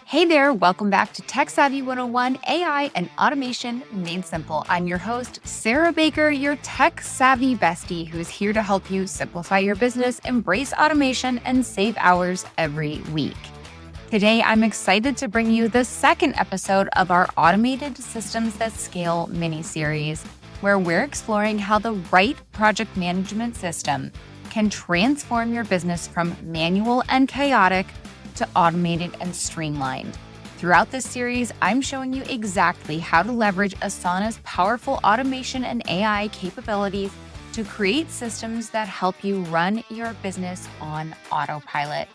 Hey there, welcome back to Tech Savvy 101 AI and Automation Made Simple. I'm your host, Sarah Baker, your tech savvy bestie who is here to help you simplify your business, embrace automation, and save hours every week. Today, I'm excited to bring you the second episode of our Automated Systems That Scale mini-series, where we're exploring how the right project management system can transform your business from manual and chaotic to automated and streamlined. Throughout this series, I'm showing you exactly how to leverage Asana's powerful automation and AI capabilities to create systems that help you run your business on autopilot.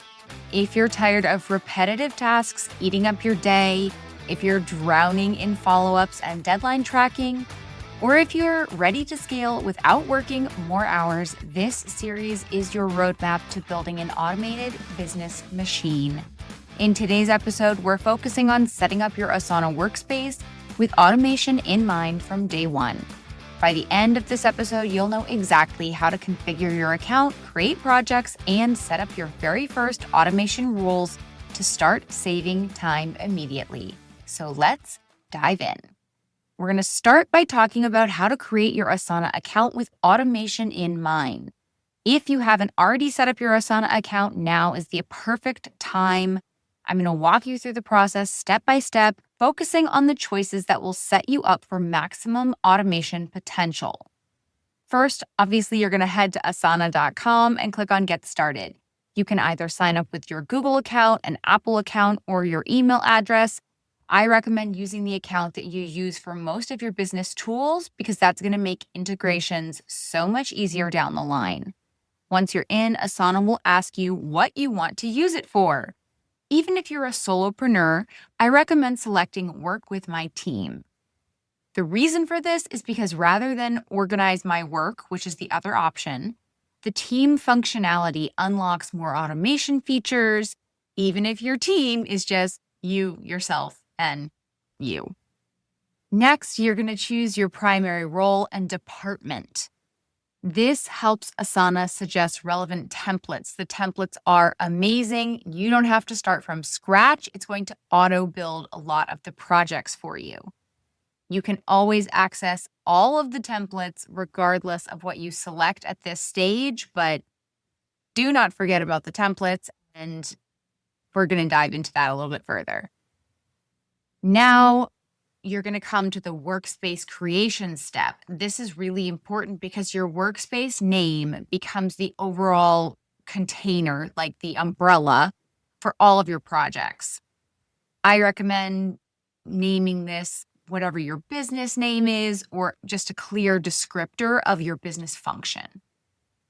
If you're tired of repetitive tasks eating up your day, if you're drowning in follow-ups and deadline tracking, or if you're ready to scale without working more hours, this series is your roadmap to building an automated business machine. In today's episode, we're focusing on setting up your Asana workspace with automation in mind from day one. By the end of this episode, you'll know exactly how to configure your account, create projects, and set up your very first automation rules to start saving time immediately. So let's dive in. We're going to start by talking about how to create your Asana account with automation in mind. If you haven't already set up your Asana account, now is the perfect time. I'm going to walk you through the process step by step, focusing on the choices that will set you up for maximum automation potential. First, obviously, you're going to head to asana.com and click on Get Started. You can either sign up with your Google account, an Apple account, or your email address. I recommend using the account that you use for most of your business tools because that's going to make integrations so much easier down the line. Once you're in, Asana will ask you what you want to use it for. Even if you're a solopreneur, I recommend selecting Work with My Team. The reason for this is because rather than Organize My Work, which is the other option, the team functionality unlocks more automation features, even if your team is just you, yourself, and you. Next, you're going to choose your primary role and department. This helps Asana suggest relevant templates. The templates are amazing. You don't have to start from scratch. It's going to auto-build a lot of the projects for you. You can always access all of the templates regardless of what you select at this stage, but do not forget about the templates, and we're going to dive into that a little bit further. Now, you're going to come to the workspace creation step. This is really important because your workspace name becomes the overall container, like the umbrella for all of your projects. I recommend naming this whatever your business name is or just a clear descriptor of your business function.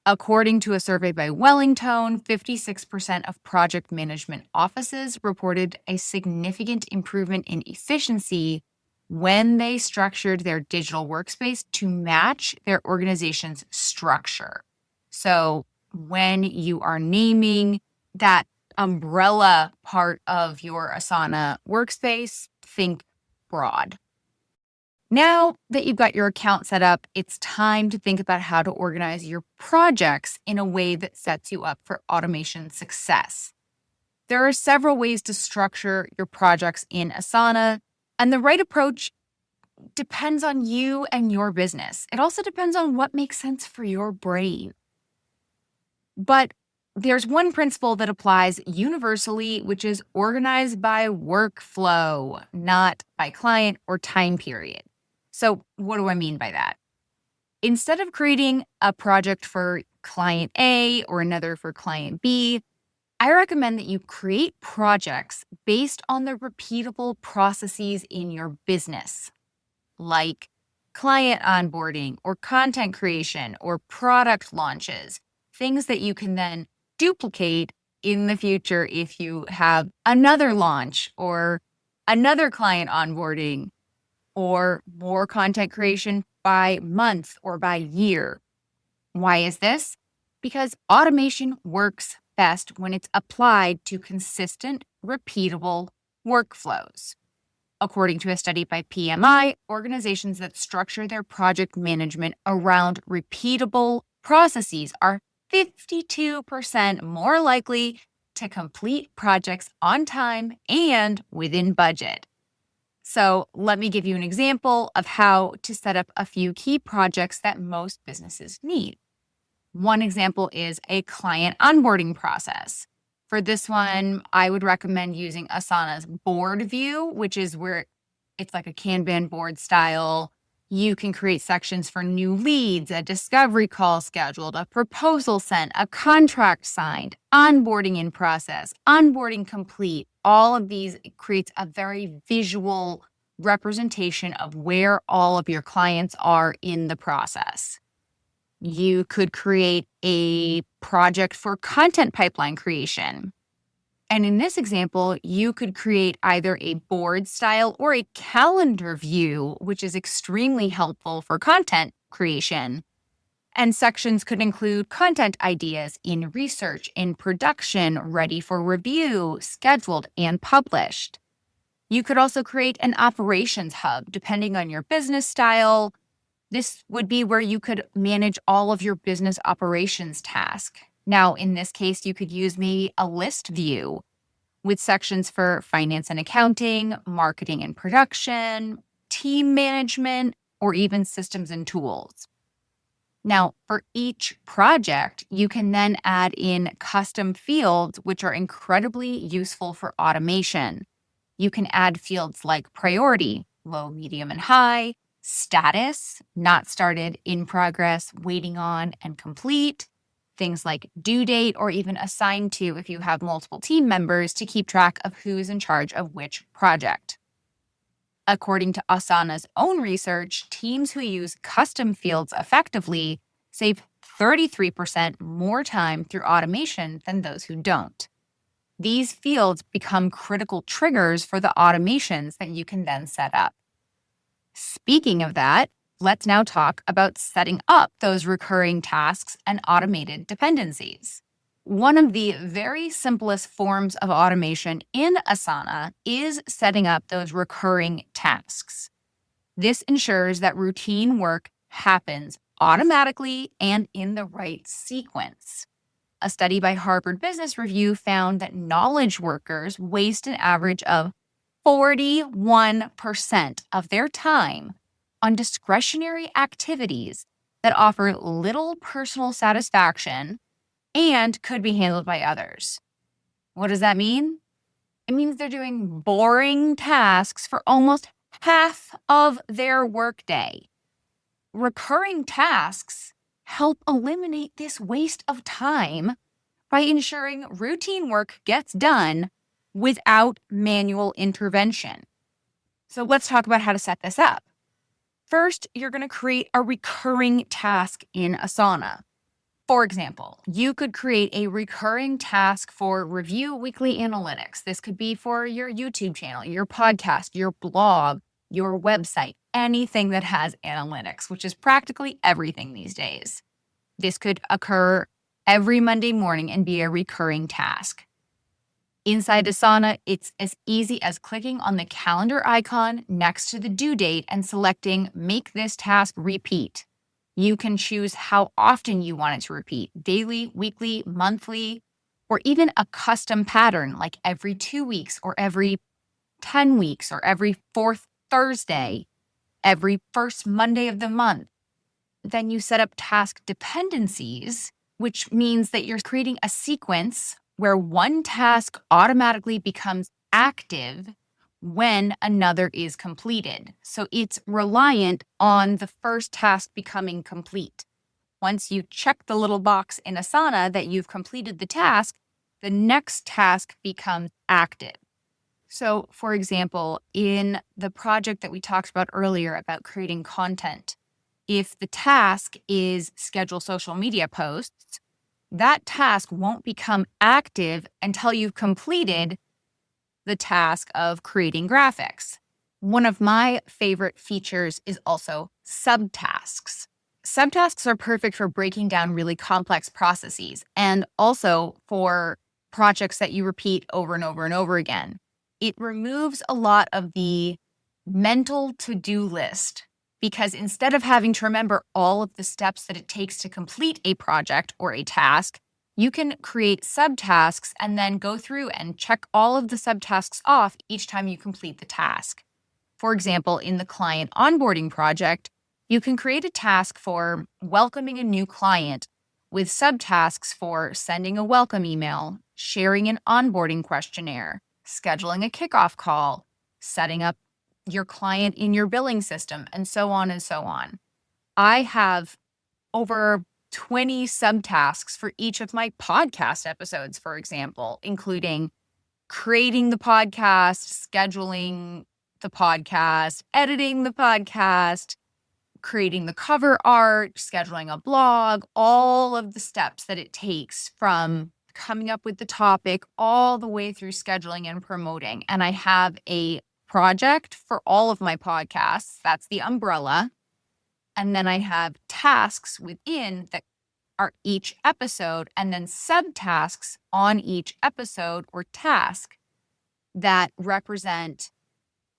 According to a survey by Wellington, 56% of project management offices reported a significant improvement in efficiency when they structured their digital workspace to match their organization's structure. So when you are naming that umbrella part of your Asana workspace, think broad. Now that you've got your account set up, it's time to think about how to organize your projects in a way that sets you up for automation success. There are several ways to structure your projects in Asana, and the right approach depends on you and your business. It also depends on what makes sense for your brain. But there's one principle that applies universally, which is organized by workflow, not by client or time period. So what do I mean by that? Instead of creating a project for client A or another for client B, I recommend that you create projects based on the repeatable processes in your business, like client onboarding or content creation or product launches, things that you can then duplicate in the future if you have another launch or another client onboarding or more content creation by month or by year. Why is this? Because automation works best when it's applied to consistent, repeatable workflows. According to a study by PMI, organizations that structure their project management around repeatable processes are 52% more likely to complete projects on time and within budget. So let me give you an example of how to set up a few key projects that most businesses need. One example is a client onboarding process. For this one, I would recommend using Asana's board view, which is where it's like a Kanban board style. You can create sections for new leads, a discovery call scheduled, a proposal sent, a contract signed, onboarding in process, onboarding complete. All of these creates a very visual representation of where all of your clients are in the process. You could create a project for content pipeline creation. And in this example, you could create either a board style or a calendar view, which is extremely helpful for content creation. And sections could include content ideas in research, in production, ready for review, scheduled, and published. You could also create an operations hub, depending on your business style. This would be where you could manage all of your business operations tasks. Now, in this case, you could use maybe a list view with sections for finance and accounting, marketing and production, team management, or even systems and tools. Now, for each project, you can then add in custom fields, which are incredibly useful for automation. You can add fields like priority, low, medium, and high, status, not started, in progress, waiting on, and complete, things like due date, or even assigned to if you have multiple team members to keep track of who's in charge of which project. According to Asana's own research, teams who use custom fields effectively save 33% more time through automation than those who don't. These fields become critical triggers for the automations that you can then set up. Speaking of that, let's now talk about setting up those recurring tasks and automated dependencies. One of the very simplest forms of automation in Asana is setting up those recurring tasks. This ensures that routine work happens automatically and in the right sequence. A study by Harvard Business Review found that knowledge workers waste an average of 41% of their time on discretionary activities that offer little personal satisfaction and could be handled by others. What does that mean? It means they're doing boring tasks for almost half of their workday. Recurring tasks help eliminate this waste of time by ensuring routine work gets done without manual intervention. So let's talk about how to set this up. First, you're going to create a recurring task in Asana. For example, you could create a recurring task for review weekly analytics. This could be for your YouTube channel, your podcast, your blog, your website, anything that has analytics, which is practically everything these days. This could occur every Monday morning and be a recurring task. Inside Asana, it's as easy as clicking on the calendar icon next to the due date and selecting Make this task repeat. You can choose how often you want it to repeat, daily, weekly, monthly, or even a custom pattern like every 2 weeks or every 10 weeks or every fourth Thursday, every first Monday of the month. Then you set up task dependencies, which means that you're creating a sequence where one task automatically becomes active when another is completed. So it's reliant on the first task becoming complete. Once you check the little box in Asana that you've completed the task, the next task becomes active. So, for example, in the project that we talked about earlier about creating content, if the task is schedule social media posts, that task won't become active until you've completed the task of creating graphics. One of my favorite features is also subtasks. Subtasks are perfect for breaking down really complex processes and also for projects that you repeat over and over and over again. It removes a lot of the mental to-do list because instead of having to remember all of the steps that it takes to complete a project or a task, You can create subtasks and then go through and check all of the subtasks off each time you complete the task. For example, in the client onboarding project, you can create a task for welcoming a new client with subtasks for sending a welcome email, sharing an onboarding questionnaire, scheduling a kickoff call, setting up your client in your billing system, and so on and so on. I have over 20 subtasks for each of my podcast episodes, for example, including creating the podcast, scheduling the podcast, editing the podcast, creating the cover art, scheduling a blog, all of the steps that it takes from coming up with the topic all the way through scheduling and promoting. And I have a project for all of my podcasts. That's the umbrella. And then I have tasks within that are each episode, and then subtasks on each episode or task that represent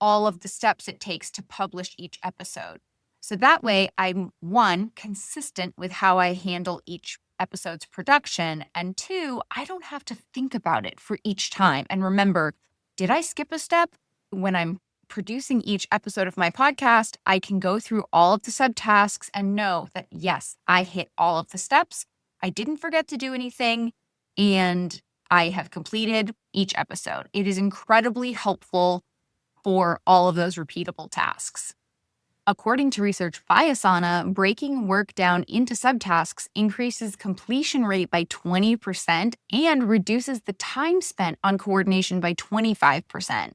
all of the steps it takes to publish each episode. So that way I'm, one, consistent with how I handle each episode's production, and two, I don't have to think about it for each time. And remember, did I skip a step? When I'm producing each episode of my podcast, I can go through all of the subtasks and know that, yes, I hit all of the steps. I didn't forget to do anything, and I have completed each episode. It is incredibly helpful for all of those repeatable tasks. According to research by Asana, breaking work down into subtasks increases completion rate by 20% and reduces the time spent on coordination by 25%.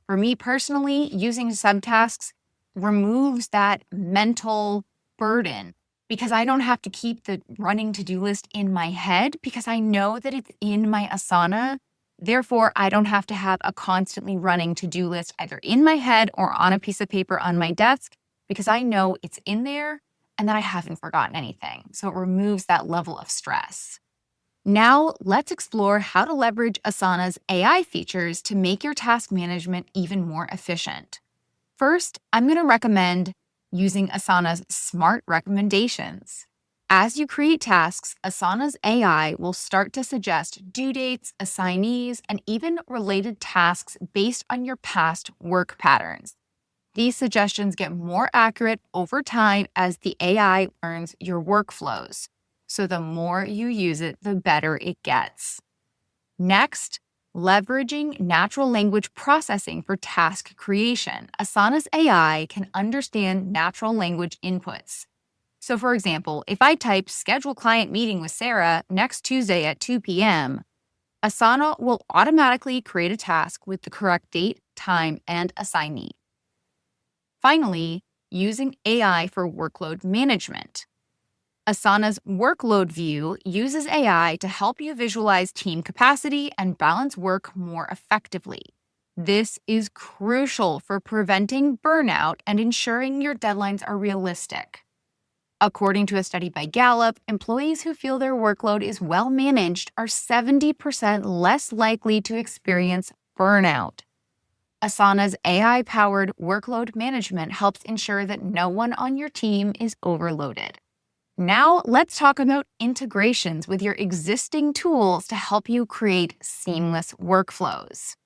For me personally, using subtasks removes that mental burden because I don't have to keep the running to-do list in my head because I know that it's in my Asana. Therefore, I don't have to have a constantly running to-do list either in my head or on a piece of paper on my desk because I know it's in there and that I haven't forgotten anything. So it removes that level of stress. Now, let's explore how to leverage Asana's AI features to make your task management even more efficient. First, I'm going to recommend using Asana's smart recommendations. As you create tasks, Asana's AI will start to suggest due dates, assignees, and even related tasks based on your past work patterns. These suggestions get more accurate over time as the AI learns your workflows. So the more you use it, the better it gets. Next, leveraging natural language processing for task creation. Asana's AI can understand natural language inputs. So for example, if I type schedule client meeting with Sarah next Tuesday at 2 p.m., Asana will automatically create a task with the correct date, time, and assignee. Finally, using AI for workload management. Asana's workload view uses AI to help you visualize team capacity and balance work more effectively. This is crucial for preventing burnout and ensuring your deadlines are realistic. According to a study by Gallup, employees who feel their workload is well managed are 70% less likely to experience burnout. Asana's AI-powered workload management helps ensure that no one on your team is overloaded. Now, let's talk about integrations with your existing tools to help you create seamless workflows.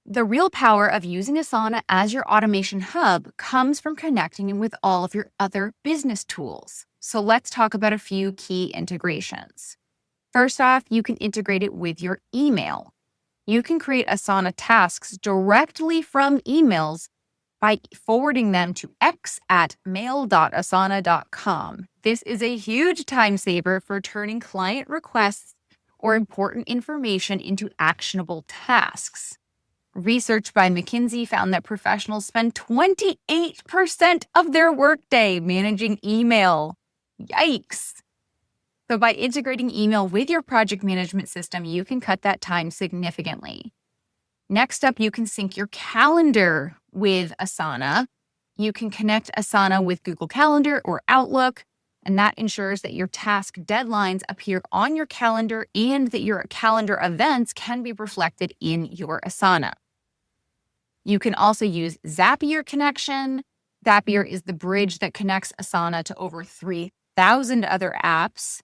The real power of using Asana as your automation hub comes from connecting with all of your other business tools. So let's talk about a few key integrations. First off, you can integrate it with your email. You can create Asana tasks directly from emails by forwarding them to x@mail.asana.com. This is a huge time saver for turning client requests or important information into actionable tasks. Research by McKinsey found that professionals spend 28% of their workday managing email. Yikes! So by integrating email with your project management system, you can cut that time significantly. Next up, you can sync your calendar with Asana. You can connect Asana with Google Calendar or Outlook, and that ensures that your task deadlines appear on your calendar and that your calendar events can be reflected in your Asana. You can also use Zapier connection. Zapier is the bridge that connects Asana to over 3,000 other apps.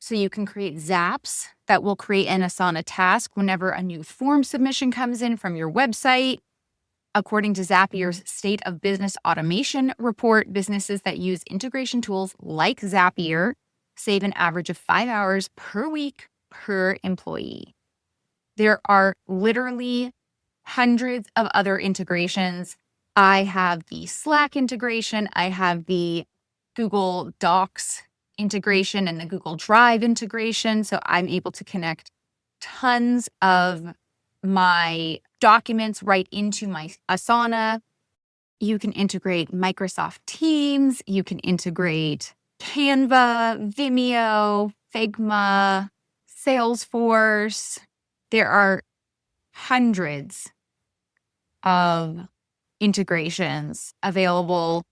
So you can create zaps that will create an Asana task whenever a new form submission comes in from your website. According to Zapier's State of Business Automation report, businesses that use integration tools like Zapier save an average of 5 hours per week per employee. There are literally hundreds of other integrations. I have the Slack integration. I have the Google Docs integration and the Google Drive integration. So I'm able to connect tons of my documents right into my Asana. You can integrate Microsoft Teams. You can integrate Canva, Vimeo, Figma, Salesforce. There are hundreds of integrations available.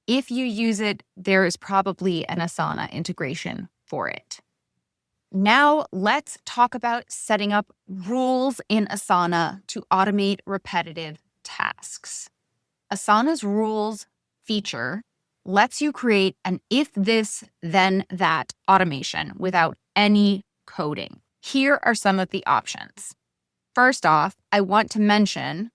If you use it, there is probably an Asana integration for it. Now let's talk about setting up rules in Asana to automate repetitive tasks. Asana's rules feature lets you create an if this, then that automation without any coding. Here are some of the options. First off, I want to mention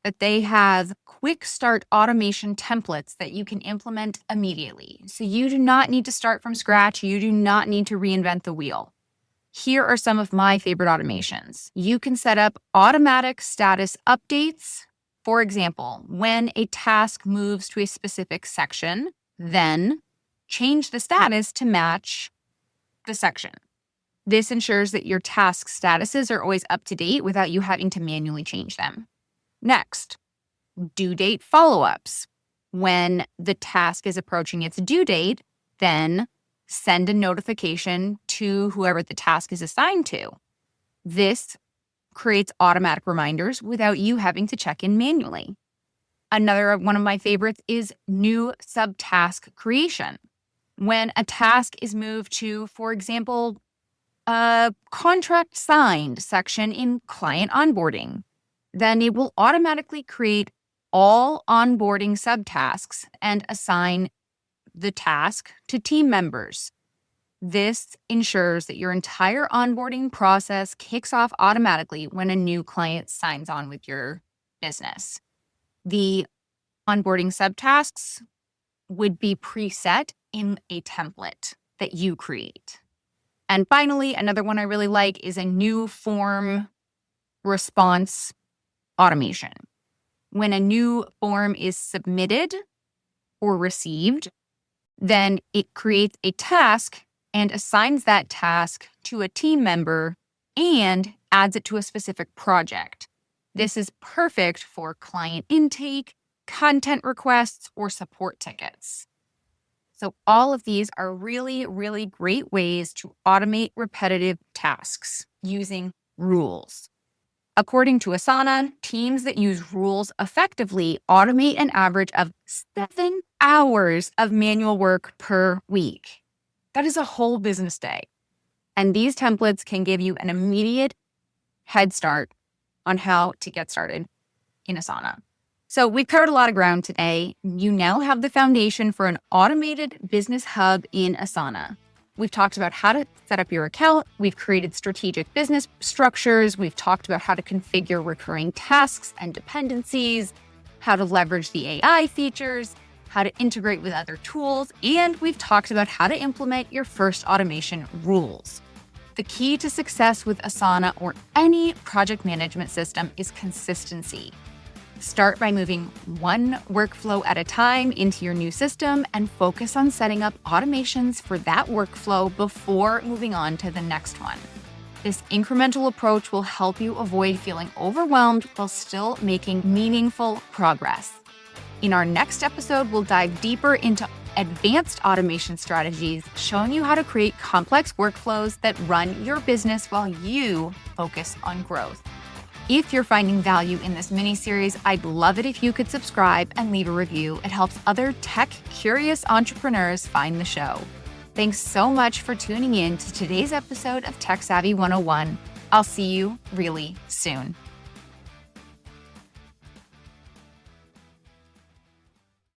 that they have quick start automation templates that you can implement immediately. So you do not need to start from scratch. You do not need to reinvent the wheel. Here are some of my favorite automations. You can set up automatic status updates. For example, when a task moves to a specific section, then change the status to match the section. This ensures that your task statuses are always up to date without you having to manually change them. Next, due date follow-ups. When the task is approaching its due date, then send a notification to whoever the task is assigned to. This creates automatic reminders without you having to check in manually. Another one of my favorites is new subtask creation. When a task is moved to, for example, a contract signed section in client onboarding, then it will automatically create all onboarding subtasks and assign the task to team members. This ensures that your entire onboarding process kicks off automatically when a new client signs on with your business. The onboarding subtasks would be preset in a template that you create. And finally, another one I really like is a new form response automation. When a new form is submitted or received, then it creates a task and assigns that task to a team member and adds it to a specific project. This is perfect for client intake, content requests, or support tickets. So all of these are really, really great ways to automate repetitive tasks using rules. According to Asana, teams that use rules effectively automate an average of 7 hours of manual work per week. That is a whole business day. And these templates can give you an immediate head start on how to get started in Asana. So we've covered a lot of ground today. You now have the foundation for an automated business hub in Asana. We've talked about how to set up your account. We've created strategic business structures. We've talked about how to configure recurring tasks and dependencies, how to leverage the AI features, how to integrate with other tools, and we've talked about how to implement your first automation rules. The key to success with Asana or any project management system is consistency. Start by moving one workflow at a time into your new system and focus on setting up automations for that workflow before moving on to the next one. This incremental approach will help you avoid feeling overwhelmed while still making meaningful progress. In our next episode, we'll dive deeper into advanced automation strategies, showing you how to create complex workflows that run your business while you focus on growth. If you're finding value in this mini-series, I'd love it if you could subscribe and leave a review. It helps other tech-curious entrepreneurs find the show. Thanks so much for tuning in to today's episode of Tech Savvy 101. I'll see you really soon.